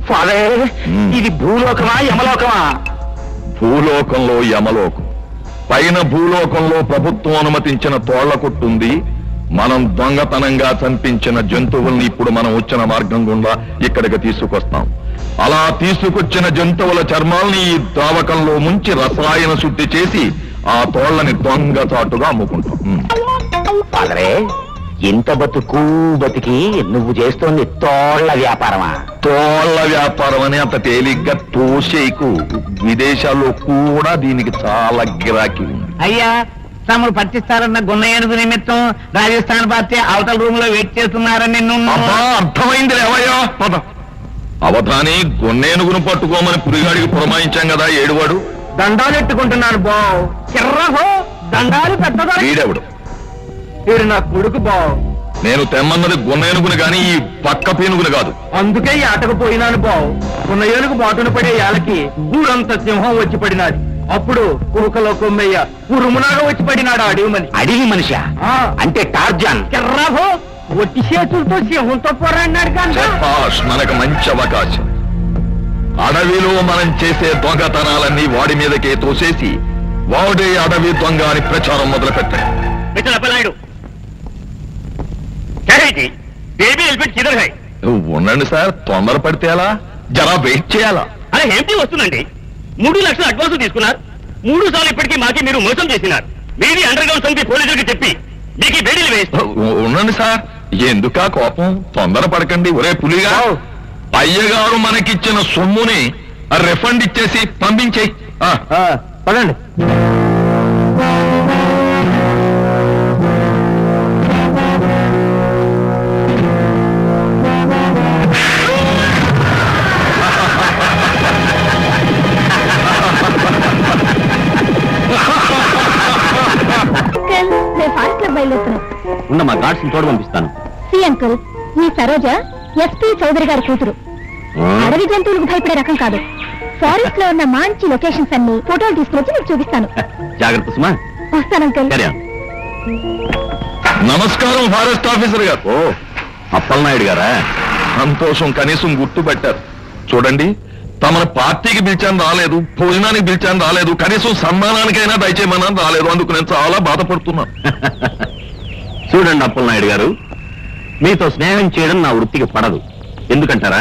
Father, ఇది భూలోకమా యమలోకమా? భూలోకంలో యమలోకం, పైన భూలోకంలో ప్రభుత్వం అనుమతించిన తోళ్ల కొట్టుంది. మనం దొంగతనంగా చంపించిన జంతువుల్ని ఇప్పుడు మనం వచ్చిన మార్గం గుండా ఇక్కడికి తీసుకొస్తాం. అలా తీసుకొచ్చిన జంతువుల చర్మాల్ని ఈ ద్రావకంలో ముంచి రసాయన శుద్ధి చేసి ఆ తోళ్లని దొంగచాటుగా అమ్ముకుంటాం. ఫాదరే, ఇంత బతికి నువ్వు చేస్తోంది తోళ్ల వ్యాపారమా? తోళ్ల వ్యాపారం అని అంత తేలిగ్గా తోసేకు. విదేశాల్లో కూడా దీనికి చాలా గిరాకీ ఉంది. అయ్యా, తమరు పట్టిస్తారన్న గున్న ఏనుగు నిమిత్తం రాజస్థాన్ పార్టీ అవతల రూమ్ లో వెయిట్ చేస్తున్నారని నిన్ను. అర్థమైంది రేవయ్యా, పద. అవధాని గొన్నేనుగును పట్టుకోమని పురిగాడికి పురమాయించాం కదా, ఏడువాడు. దండాలు ఎట్టుకుంటున్నాను బావ్. కిర్రహో దండాలు పెద్దదా? వీడెవడు? వీడు నా కొడుకు బావ్. నేను తెమ్మన్నది గొన్నేనుగుని గాని ఈ పక్క పీనుగుని కాదు. అందుకే ఈ ఆటకు పోయినాను బావ్. గున్న ఏనుగు బాటున పడే ఏళ్ళకి ఊరంత సింహం వచ్చి పడినాది. అప్పుడు కురుకలో కొమ్మయ్య ఉరుమునాగా వచ్చి పడినాడు అడవి అడివి మనిషి అంటే టార్జాన్. కిర్రహో ఒట్టి చేతులతో సింహంతో పోరాడినాడు కానీ మనకు మంచి అవకాశం. అడవిలో మనం చేసే దొంగతనాలన్నీ వాడి మీదకే తోసేసి వాడే అడవి దొంగ అని ప్రచారం మొదలు పెట్టాడు. ఉండండి సార్, తొందర పడితే ఎలా? జరా వెయిట్ చేయాలా? అరే ఏంటి వస్తుందండి? 3 లక్షల అడ్వాన్స్ తీసుకున్నారు. 3 సార్లు ఇప్పటికీ మాకి మీరు మోసం చేసినారు. మీది అండర్ గ్రౌండ్ సమితి పోలీసులకి చెప్పి మీకు బేడీలు వేస్తారు. ఉండండి సార్, ఎందుకా కోపం? తొందర పడకండి. ఒరే పులిగా, అయ్యగారు మనకిచ్చిన సొమ్ముని రిఫండ్ ఇచ్చేసి పంపించేయి. పదండి. ఉండమ్మా, గాడ్స్ తోడు పంపిస్తాను. సి అంకుల్, మీ సరోజ ఎస్పీ చౌదరి గారి కూతురు. అడవి జంతువులకు భయపడే రకం కాదు. ఫారెస్ట్ లో ఉన్న మంచి లొకేషన్స్ అన్ని ఫోటోలు తీసుకొచ్చి మీకు చూపిస్తాను. జాగ్రత్త సుమా. వస్తాను అంకుల్. నమస్కారం ఫారెస్ట్ ఆఫీసర్ గారు. ఓ, అప్పలనాయుడు గారా? సంతోషం, కనీసం గుర్తు పెట్టారు. చూడండి, తమను పార్టీకి పిలిచాను రాలేదు, భోజనానికి పిలిచాను రాలేదు, కనీసం సన్మానానికైనా దయచేయమని రాలేదు. అందుకు నేను చాలా బాధపడుతున్నాను. చూడండి అప్పలనాయుడు గారు, మీతో స్నేహం చేయడం నా వృత్తికి పడదు. ఎందుకంటారా?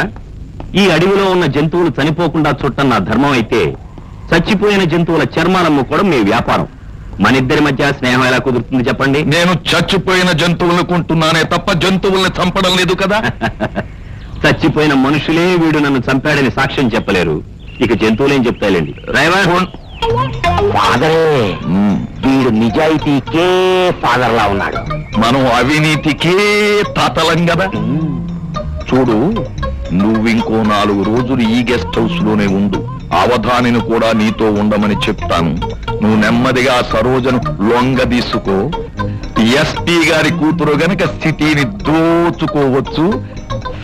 ఈ అడవిలో ఉన్న జంతువులు చనిపోకుండా చుట్టం నా ధర్మం అయితే, చచ్చిపోయిన జంతువుల చర్మాలమ్ము కూడా మీ వ్యాపారం. మన ఇద్దరి మధ్య స్నేహం ఎలా కుదురుతుంది చెప్పండి? నేను చచ్చిపోయిన జంతువులను కొంటున్నానే తప్ప జంతువుల్ని చంపడం లేదు కదా. చచ్చిపోయిన మనుషులే వీడు నన్ను చంపాడని సాక్ష్యం చెప్పలేరు, ఇక జంతువులేం చెప్తాయిలేండి. ఫాదరే, వీడు నిజాయితీకే ఫాదర్ లా ఉన్నాడు. మనం అవినీతికే తాతలం కదా. చూడు, నువ్వింకో 4 రోజులు ఈ గెస్ట్ హౌస్ లోనే ఉండు. అవధానిని కూడా నీతో ఉండమని చెప్తాను. నువ్వు నెమ్మదిగా సరోజను లొంగ తీసుకో. ఎస్పీ గారి కూతురు గనక సిటీని దోచుకోవచ్చు,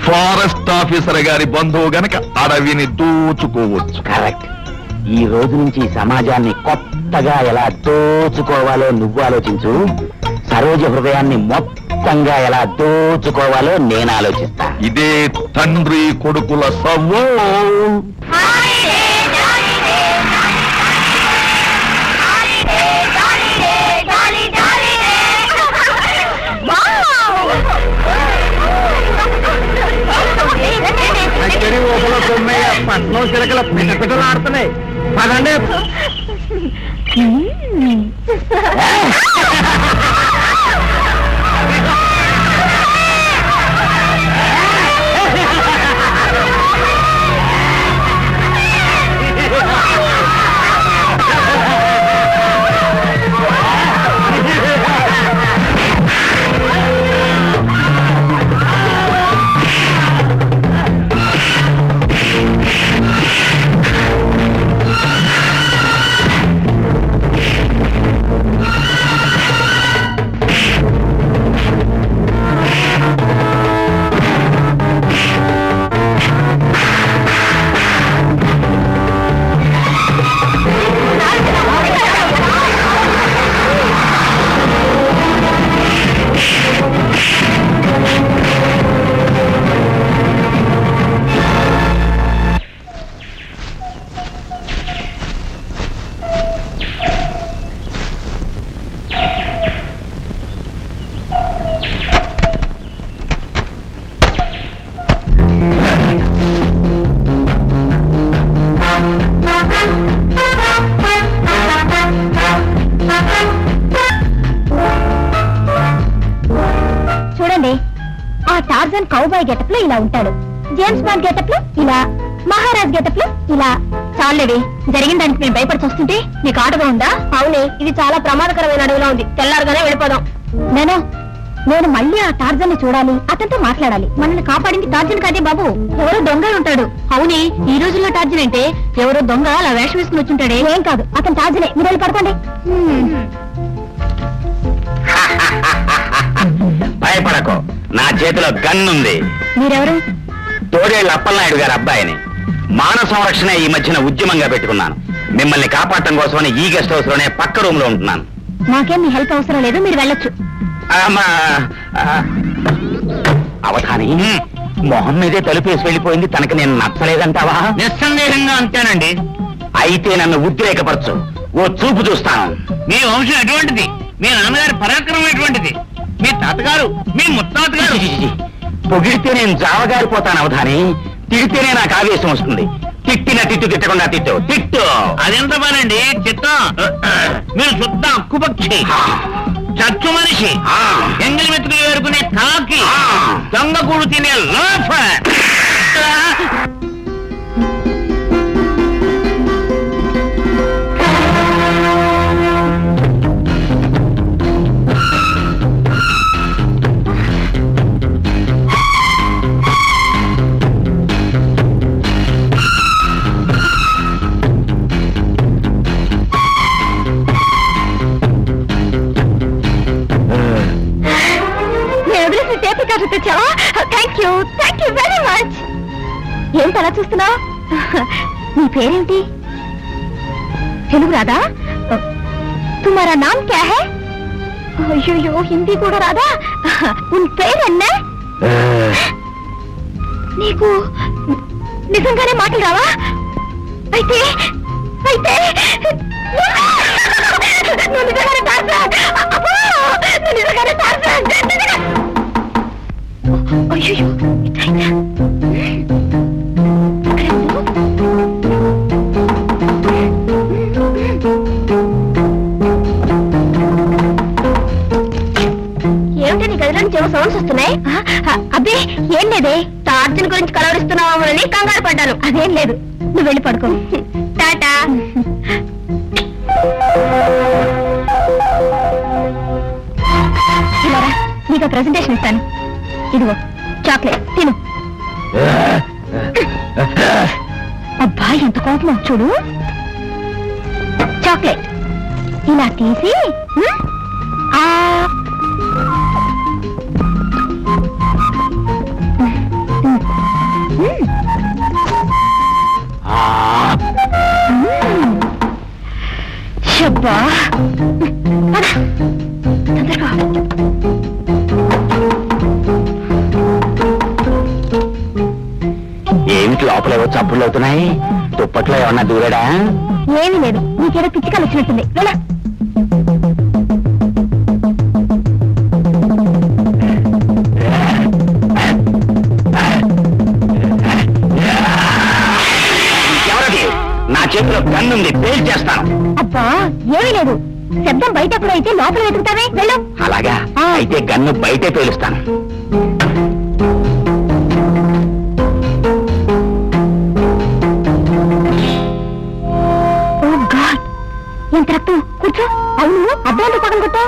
ఫారెస్ట్ ఆఫీసర్ గారి బంధువు గనక అడవిని దోచుకోవచ్చు. కరెక్ట్. ఈ రోజు నుంచి సమాజాన్ని కొత్తగా ఎలా దోచుకోవాలో నువ్వు ఆలోచించు. సరోజ హృదయాన్ని మొత్తంగా ఎలా దోచుకోవాలో నేను ఆలోచిస్తా. ఇదే తండ్రి కొడుకుల సవ్వు. పట్నం చిలకల పిటపిటలు ఆడుతున్నాయి. పదండి. అబ్బాయి గెటప్ లో ఇలా ఉంటాడు, జేమ్స్ బాండ్ గెటప్ లో ఇలా, మహారాజ్ గెటప్ లో ఇలా. చాలేవి, జరిగిన దానికి మేము భయపడి వస్తుంటే నీకు ఆటగా ఉందా? అవునే, ఇది చాలా ప్రమాదకరమైన అడవిలో ఉంది, తెల్లారుగానే వెళ్ళిపోదాం. నేను మళ్ళీ ఆ టార్జన్ ని చూడాలి, అతనితో మాట్లాడాలి. మనల్ని కాపాడింది టార్జన్ కాదే బాబు, ఎవరో దొంగ ఉంటాడు. అవునే, ఈ రోజుల్లో టార్జన్ అంటే ఎవరో దొంగ అలా వేషం వేసుకుని వచ్చుంటాడే. ఏం కాదు, అతను టార్జనే, మీరు వెళ్ళి పడుకోండి. భయపడకు, నా చేతిలో గన్నుంది. మీరెవరు? తోడేళ్ళ అప్పలనాయుడు గారి అబ్బాయిని. మానవ సంరక్షణ ఈ మధ్యన ఉద్యమంగా పెట్టుకున్నాను. మిమ్మల్ని కాపాడటం కోసమని ఈ గెస్ట్ హౌస్ లోనే పక్క రూమ్ లో ఉంటున్నాను. నాకేం మీ హెల్ప్ అవసరం లేదు, మీరు వెళ్ళొచ్చు. అవధాని, మొహం మీదే తలుపేసి వెళ్ళిపోయింది, తనకి నేను నచ్చలేదంటావా? నిస్సందేహంగా అంతేనండి. అయితే నన్ను ఉద్రేకపరచు, ఓ చూపు చూస్తాను. మీ వంశం ఎటువంటిది, మీ నాన్నగారి పరాక్రమం ఎటువంటిది, మీ తాతగారు, మీ ముత్తాతగారు. పొగిడితే నేను జావగారిపోతాను అవధాని, తిడితేనే నాకు ఆవేశం వస్తుంది. తిట్టిన తిట్టు తిట్టకుండా తిట్టు. అదెంత పనండి చిత్తం. మీరు శుద్ధ అక్కుపక్షి, చచ్చు మనిషి, ఎంగిలి మెతుకులు వేరుకునే కాకి, దొంగకూడు తినే loafer. Thank you very much. ఏంటి అలా చూస్తున్నావు? నీ పేరేంటి? తెలుగు రాదా? తుమారా నామ్ క్యా హై? అయ్యో, హిందీ కూడా రాదా? ఉన్ పేరెన్నే? నీకు నిజంగానే మాటలు రావా? అయితే నువ్వు నిజంగానే టార్జన్. అబ్బో, నువ్వు నిజంగానే టార్జన్. అయ్యో, ఏమిటి నీ గదిలో నుంచి ఏమో సౌండ్స్ వస్తున్నాయి? అబ్బే ఏం లేదే, టార్జన్ గురించి కలవరిస్తున్నామని కంగారు పడ్డాను. అదేం లేదు, నువ్వు వెళ్ళి పడుకో. టాటా. ఇలారా, నీకు ప్రెజెంటేషన్ ఇస్తాను. ఇదిగో చాక్లెట్, తిను. అబ్బా, ఎంత కోపమో చూడు. చాక్లెట్ ఇలా తీసి శబ్బా, తొందరగా. ఏమిటి లోపల ఏవో చప్పుళ్ళు అవుతున్నాయి? దుప్పట్లో ఏమన్నా దూరాడా? ఏమీ లేదు, నీకేదో పిచ్చికలు వచ్చినట్టుంది. వెళ్ళా. ఎవరది? నా చేతిలో గన్నుంది, పేల్ చేస్తాను. అబ్బా, ఏమీ లేదు, శబ్దం బయట ఎప్పుడైతే లోపల వెతుకుతావే. వెళ్ళు. అలాగా? అయితే గన్ను బయటే పేలుస్తాను. ఎంత రక్తం, కూర్చో. అవును, అబ్బాయితో పక్కన కొట్టా.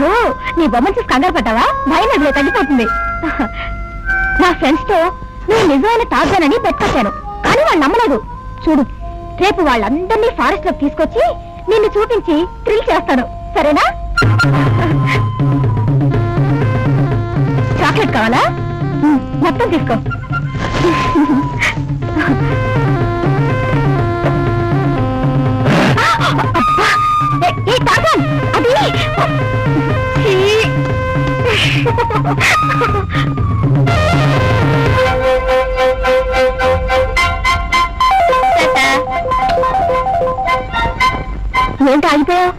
ఓ, నీ బొమ్మ చూసి కంగారు పడ్డావా? భయం ఎదురే, తగ్గిపోతుంది. నా ఫ్రెండ్స్ తో నువ్వు నిజమైన టార్జన్ అని పెట్టుకొచ్చాను, కానీ వాళ్ళు నమ్మలేదు. చూడు, రేపు వాళ్ళందరినీ ఫారెస్ట్ లోకి తీసుకొచ్చి నిన్ను చూపించి థ్రిల్ చేస్తాను, సరేనా? చాక్లెట్ కావాలా? మొత్తం తీసుకో. ఏ టార్జన్, అది ఏంటి ఆగిపోయావు?